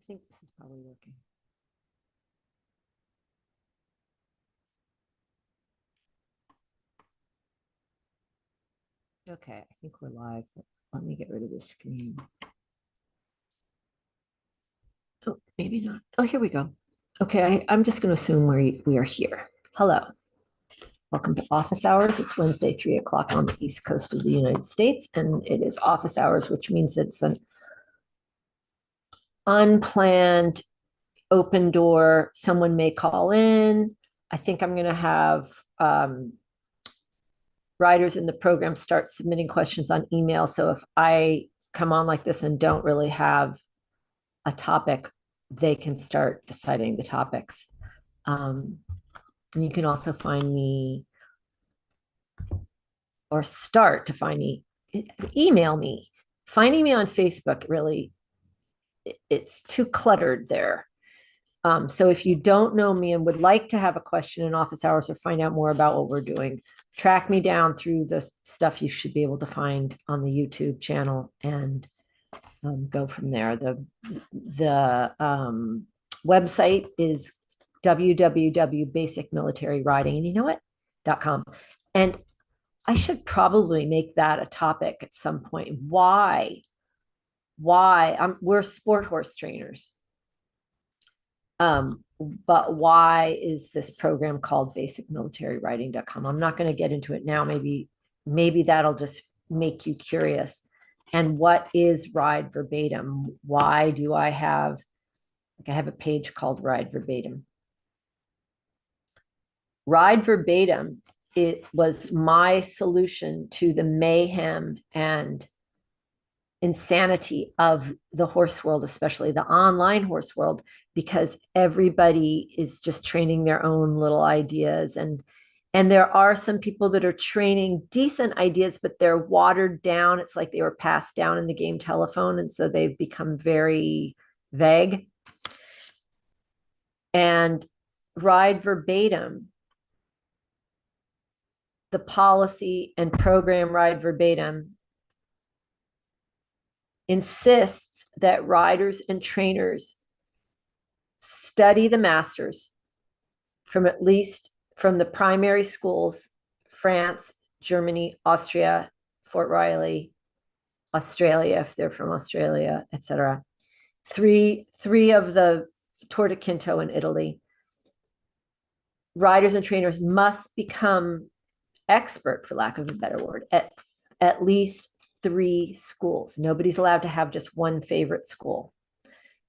think this is probably working. Okay, I think we're live, but let me get rid of this screen. Oh, maybe not. Oh, here we go. Okay, I'm just going to assume we are here. Hello. Welcome to office hours. It's Wednesday, 3 o'clock on the East Coast of the United States, and it is office hours, which means it's an unplanned open door. Someone may call in. I think I'm going to have writers in the program start submitting questions on email. So if I come on like this and don't really have a topic, they can start deciding the topics. And you can also find me or start to find me, email me. Finding me on Facebook, really, it's too cluttered there. So if you don't know me and would like to have a question in office hours or find out more about what we're doing, track me down through the stuff you should be able to find on the YouTube channel and go from there. The website is www.basicmilitaryriding, and you know what? .com. And I should probably make that a topic at some point. Why? We're sport horse trainers. But why is this program called basicmilitaryriding.com? I'm not going to get into it now. Maybe that'll just make you curious. And what is Ride Verbatim? Why do I have a page called Ride Verbatim? Ride Verbatim, it was my solution to the mayhem and insanity of the horse world, especially the online horse world, because everybody is just training their own little ideas. And there are some people that are training decent ideas, but they're watered down. It's like they were passed down in the game telephone. And so they've become very vague. And Ride Verbatim, the policy and program Ride Verbatim, insists that riders and trainers study the masters from the primary schools, France, Germany, Austria, Fort Riley, Australia, if they're from Australia, etc. Three of the Tor de Quinto in Italy. Riders and trainers must become expert, for lack of a better word, at least 3 schools. Nobody's allowed to have just one favorite school.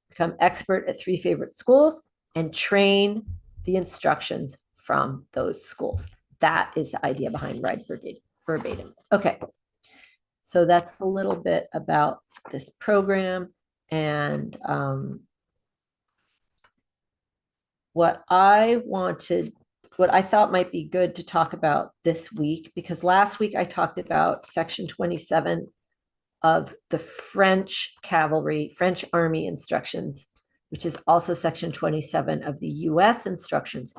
Become expert at 3 favorite schools and train the instructions from those schools. That is the idea behind Ride Verbatim. Okay, so that's a little bit about this program and what I thought might be good to talk about this week, because last week I talked about Section 27 of the French cavalry, French army instructions, which is also Section 27 of the US instructions,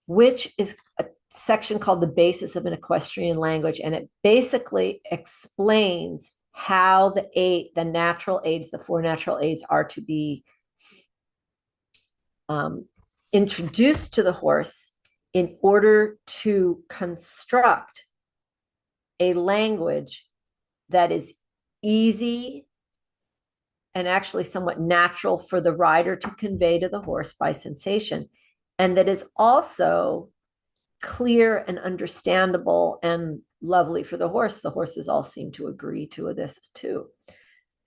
which is a section called the basis of an equestrian language. And it basically explains how the natural aids, the 4 natural aids, are to be introduced to the horse in order to construct a language that is easy and actually somewhat natural for the rider to convey to the horse by sensation, and that is also clear and understandable and lovely for the horse. The horses all seem to agree to this too.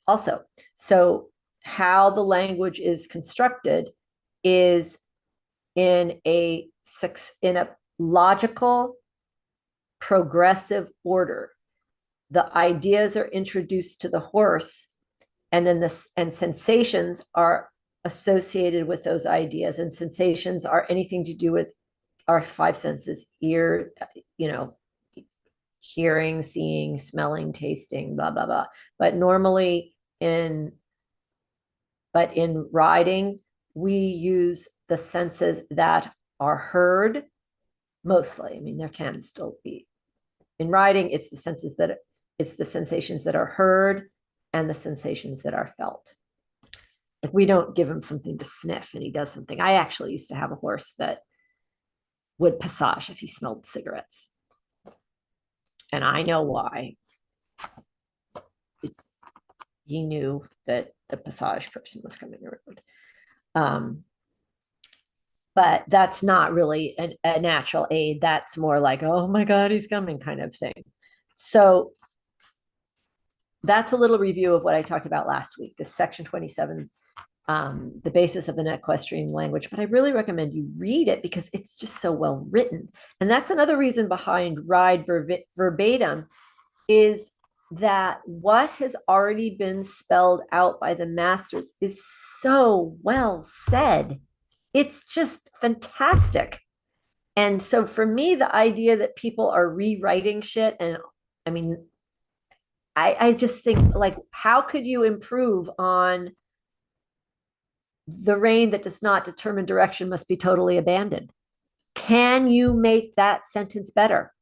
Also, so how the language is constructed is in a logical, progressive order. The ideas are introduced to the horse, and then sensations are associated with those ideas. And sensations are anything to do with our 5 senses: ear, hearing, seeing, smelling, tasting, blah, blah, blah. But normally in riding, we use the senses that are heard mostly. I mean, there can still be. In riding, it's the sensations that are heard and the sensations that are felt. Like we don't give him something to sniff and he does something. I actually used to have a horse that would passage if he smelled cigarettes. And I know why. It's he knew that the passage person was coming around. Um, but that's not really a natural aid. That's more like, oh my God, he's coming kind of thing. So that's a little review of what I talked about last week, this section 27, the basis of an equestrian language. But I really recommend you read it because it's just so well written. And that's another reason behind Ride Verbatim is that what has already been spelled out by the masters is so well said. It's just fantastic. And so for me, the idea that people are rewriting shit, and I mean, I just think like, how could you improve on the rein that does not determine direction must be totally abandoned? Can you make that sentence better?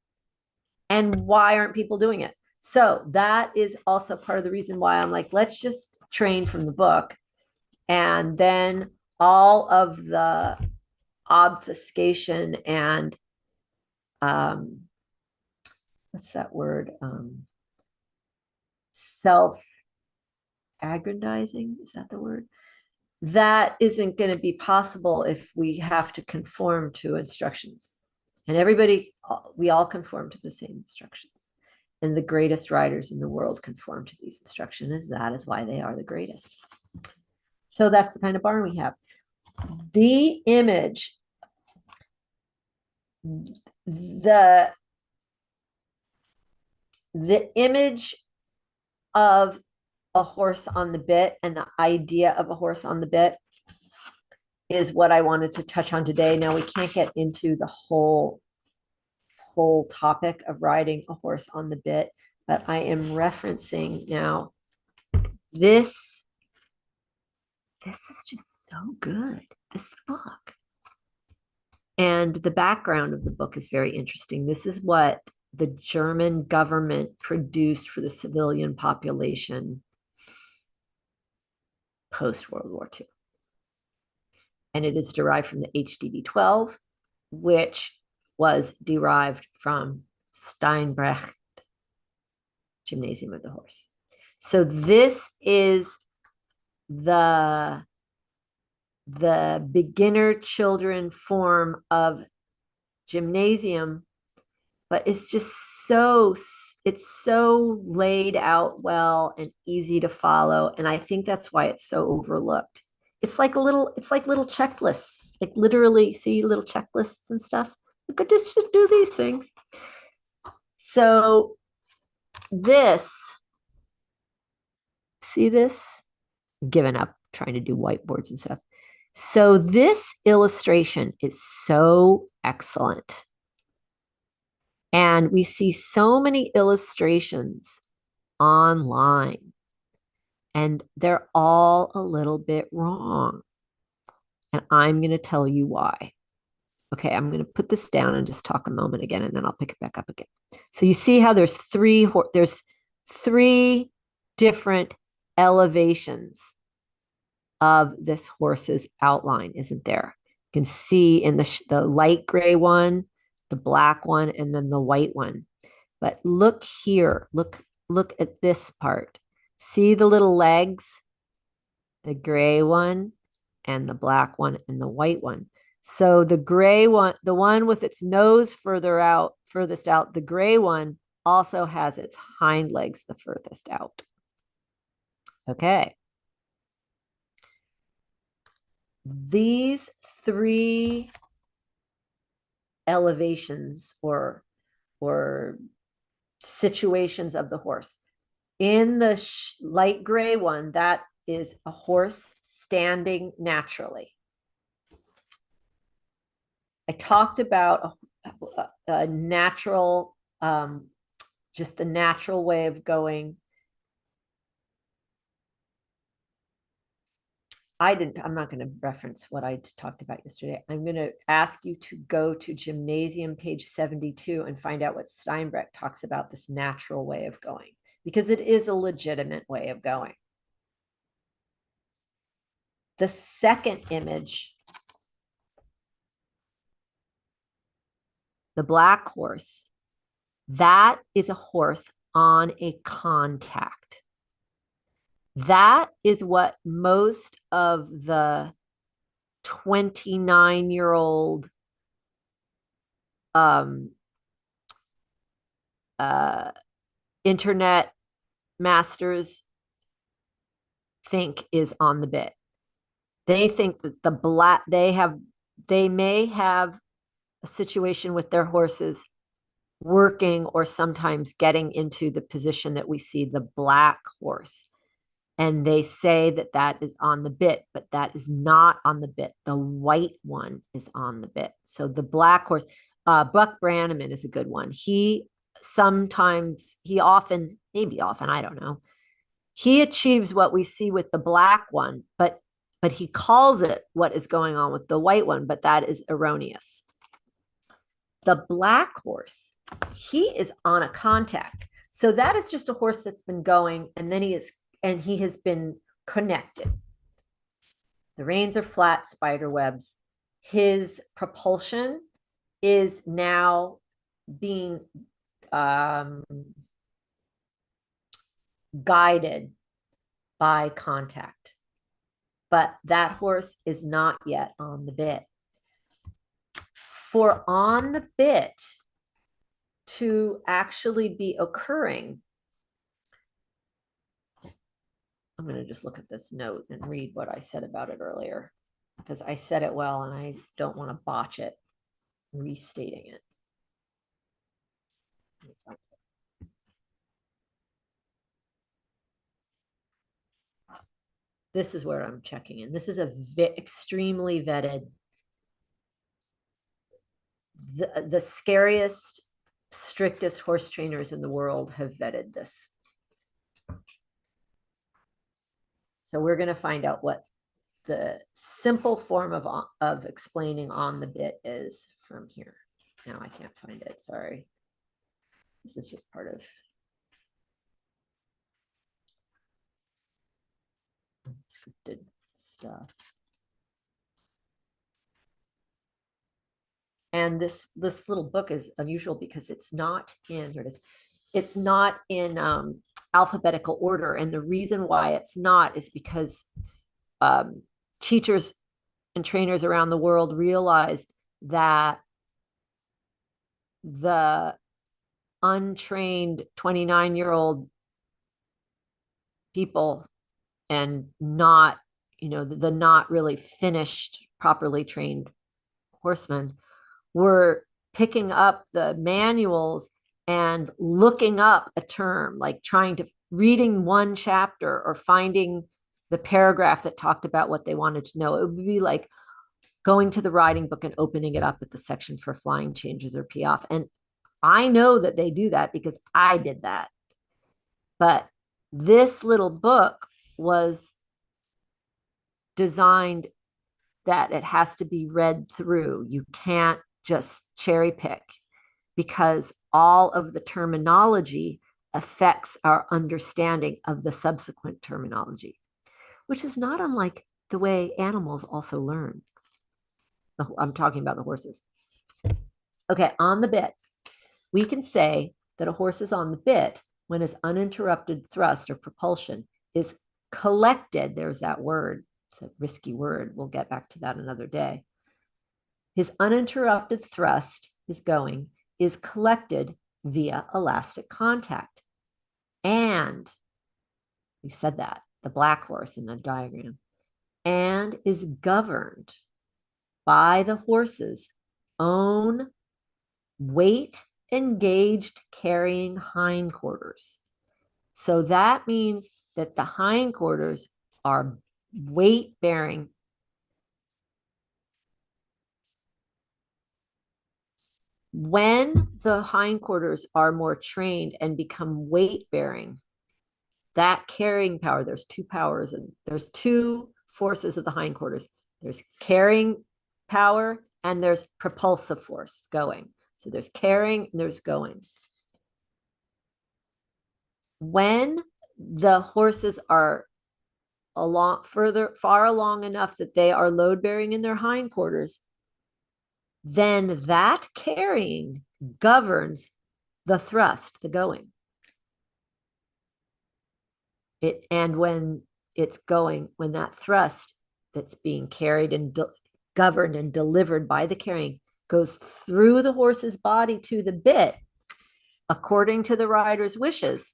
And why aren't people doing it? So that is also part of the reason why I'm like, let's just train from the book. And then all of the obfuscation and what's that word? Self aggrandizing, is that the word? That isn't going to be possible if we have to conform to instructions. And everybody, we all conform to the same instructions. And the greatest riders in the world conform to these instructions. That is why they are the greatest. So that's the kind of barn we have. The image, the image of a horse on the bit and the idea of a horse on the bit is what I wanted to touch on today. Now we can't get into the whole topic of riding a horse on the bit, but I am referencing now this is just so good, this book. And the background of the book is very interesting. This is what the German government produced for the civilian population post World War II. And it is derived from the HDB 12, which was derived from Steinbrecht Gymnasium of the Horse. So this is the beginner children form of gymnasium, but it's just it's so laid out well and easy to follow. And I think that's why it's so overlooked. It's like little checklists, like literally see little checklists and stuff. You could just do these things. So this, see this? I'm giving up trying to do whiteboards and stuff. So this illustration is so excellent. And we see so many illustrations online, and they're all a little bit wrong. And I'm going to tell you why. Okay, I'm going to put this down and just talk a moment again, and then I'll pick it back up again. So you see how there's three different elevations of this horse's outline, isn't there? You can see in the light gray one, the black one, and then the white one. But look here, look at this part. See the little legs, the gray one and the black one and the white one. So the gray one, the one with its nose furthest out, the gray one also has its hind legs the furthest out. Okay. These three elevations or situations of the horse. In the light gray one, that is a horse standing naturally. I talked about a natural, just the natural way of going. I'm not going to reference what I talked about yesterday. I'm going to ask you to go to Gymnasium page 72 and find out what Steinbrecht talks about this natural way of going, because it is a legitimate way of going. The second image, the black horse, that is a horse on a contact. That is what most of the 29-year-old internet masters think is on the bit. They think that they may have a situation with their horses working or sometimes getting into the position that we see the black horse. And they say that that is on the bit, but that is not on the bit. The white one is on the bit. So the black horse, Buck Brannaman is a good one. He often, maybe often, I don't know. He achieves what we see with the black one, but he calls it what is going on with the white one, but that is erroneous. The black horse, he is on a contact. So that is just a horse that's been going, and then he has been connected. The reins are flat spider webs. His propulsion is now being guided by contact. But that horse is not yet on the bit. For on the bit to actually be occurring, I'm going to just look at this note and read what I said about it earlier, because I said it well and I don't want to botch it restating it. This is where I'm checking in. This is extremely vetted. The scariest, strictest horse trainers in the world have vetted this. So we're going to find out what the simple form of explaining on the bit is from here. Now I can't find it. Sorry. This is just part of scripted stuff. And this little book is unusual because it's not in, here it is. It's not in alphabetical order. And the reason why it's not is because teachers and trainers around the world realized that the untrained 29-year-old people and not, the not really finished, properly trained horsemen were picking up the manuals and looking up a term, like reading one chapter or finding the paragraph that talked about what they wanted to know. It would be like going to the riding book and opening it up at the section for flying changes or piaffe. And I know that they do that because I did that. But this little book was designed that it has to be read through. You can't just cherry pick, because all of the terminology affects our understanding of the subsequent terminology, which is not unlike the way animals also learn. I'm talking about the horses. Okay, on the bit, we can say that a horse is on the bit when his uninterrupted thrust or propulsion is collected. There's that word. It's a risky word. We'll get back to that another day. His uninterrupted thrust is collected via elastic contact. And we said that, the black horse in the diagram, and is governed by the horse's own weight engaged carrying hindquarters. So that means that the hindquarters are weight bearing. When the hindquarters are more trained and become weight bearing, that carrying power, there's two powers, and there's two forces of the hindquarters. There's carrying power and there's propulsive force going. So there's carrying and there's going. When the horses are far along enough that they are load bearing in their hindquarters, then that carrying governs the thrust, the going. And when it's going, when that thrust that's being carried and governed and delivered by the carrying goes through the horse's body to the bit, according to the rider's wishes,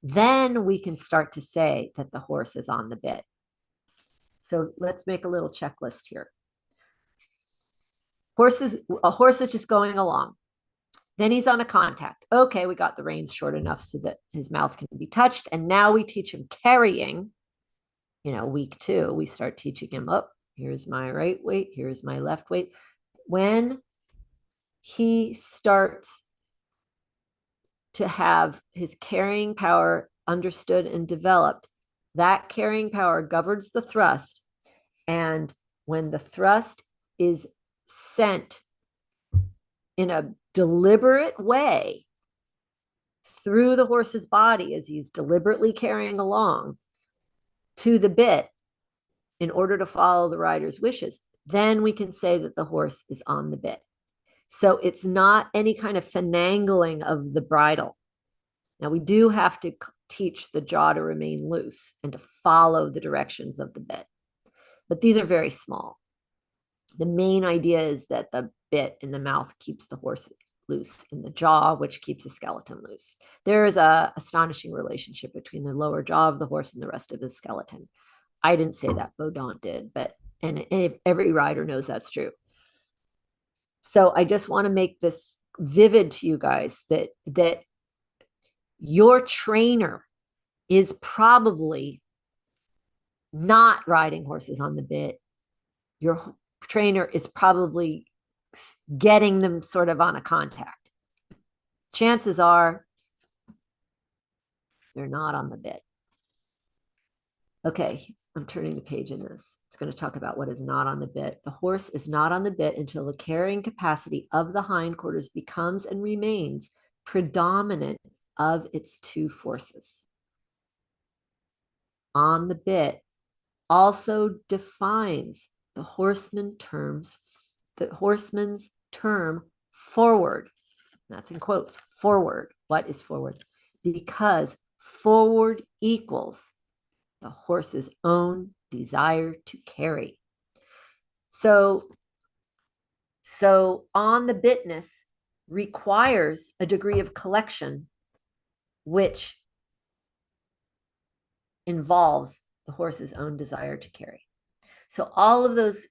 then we can start to say that the horse is on the bit. So let's make a little checklist here. A horse is just going along. Then he's on a contact. Okay, we got the reins short enough so that his mouth can be touched. And now we teach him carrying. Week 2, we start teaching him, here's my right weight, here's my left weight. When he starts to have his carrying power understood and developed, that carrying power governs the thrust. And when the thrust is sent in a deliberate way through the horse's body as he's deliberately carrying along to the bit in order to follow the rider's wishes, then we can say that the horse is on the bit. So it's not any kind of finagling of the bridle. Now, we do have to teach the jaw to remain loose and to follow the directions of the bit, but these are very small. The main idea is that the bit in the mouth keeps the horse loose in the jaw, which keeps the skeleton loose. There is an astonishing relationship between the lower jaw of the horse and the rest of his skeleton. I didn't say that, Baudin did, and every rider knows that's true. So I just want to make this vivid to you guys that your trainer is probably not riding horses on the bit. Your trainer is probably getting them sort of on a contact. Chances are they're not on the bit. Okay, I'm turning the page in this. It's going to talk about what is not on the bit. The horse is not on the bit until the carrying capacity of the hindquarters becomes and remains predominant of its 2 forces. On the bit also defines the horseman's term forward. That's in quotes, forward. What is forward? Because forward equals the horse's own desire to carry. So on the bitness requires a degree of collection, which involves the horse's own desire to carry. So all of those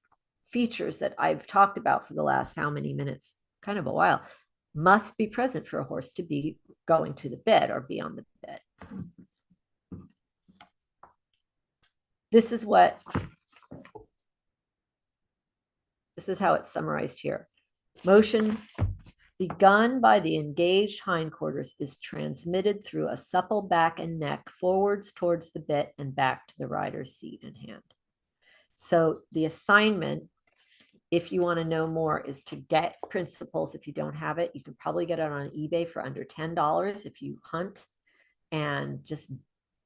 features that I've talked about for the last how many minutes, kind of a while, must be present for a horse to be going to the bit or be on the bit. This is how it's summarized here. Motion begun by the engaged hindquarters is transmitted through a supple back and neck forwards towards the bit and back to the rider's seat and hand. So the assignment, if you want to know more, is to get principles. If you don't have it, you can probably get it on eBay for under $10 if you hunt, and just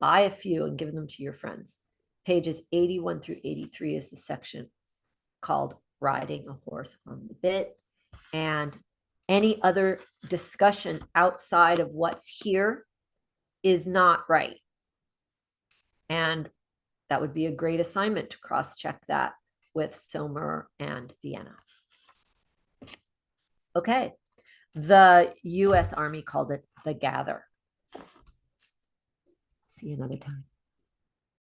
buy a few and give them to your friends. Pages 81 through 83 is the section called Riding a Horse on the Bit. And any other discussion outside of what's here is not right. And that would be a great assignment to cross-check that with Sommer and Vienna. Okay, the US Army called it the gather. See you another time.